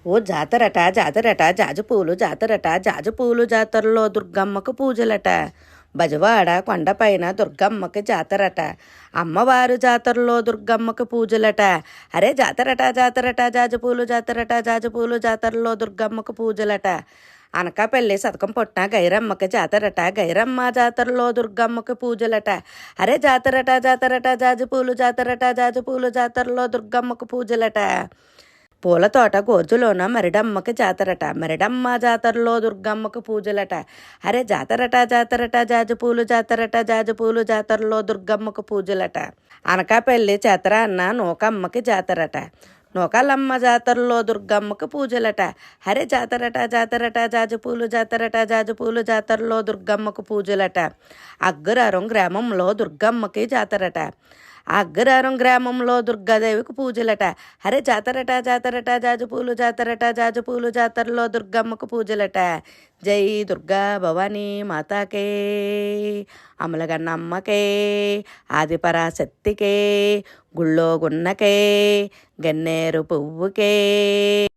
ఓ జాతరట జాతరట జాజిపూలు జాతరట జాజిపూలు జాతరలో దుర్గమ్మకు పూజలట. బజవాడ కొండపైన దుర్గమ్మకి జాతరట. అమ్మవారు జాతరలో దుర్గమ్మకి పూజలట. అరే జాతరట జాతరట జాజిపూలు జాతరట జాజిపూలు జాతరలో దుర్గమ్మకు పూజలట. అనకాపల్లి సతకం పొట్టిన గైరమ్మకి జాతరట. గైరమ్మ జాతరలో దుర్గమ్మకి పూజలట. అరే జాతరట జాతరట జాజిపూలు జాతరట జాజిపూలు జాతరలో దుర్గమ్మకు పూజలట. పూల తోట గోర్జులోన మరిడమ్మకి జాతరట. మరిడమ్మ జాతరలో దుర్గమ్మకి పూజలట. అరే జాతరట జాతరట జాజిపూలు జాతరట జాజిపూలు జాతరలో దుర్గమ్మకు పూజలట. అనకాపల్లి చేతర అన్న నూకమ్మకి జాతరట. నూకాలమ్మ జాతరలో దుర్గమ్మకి పూజలట. హరే జాతరట జాతరట జాజిపూలు జాతరట జాజిపూలు జాతరలో దుర్గమ్మకు పూజలట. అగ్రహారం గ్రామంలో దుర్గమ్మకి జాతరట. అగ్రహారం గ్రామంలో దుర్గాదేవికి పూజలట. హరే జాతరట జాతరట జాజిపూలు జాతరట జాజిపూలు జాతరలో దుర్గమ్మకు పూజలట. జై దుర్గా భవానీ మాతాకే, అమలగన్నమ్మకే, ఆదిపరాశక్తికే, గుళ్ళో గున్నకే, గన్నేరు పువ్వుకే.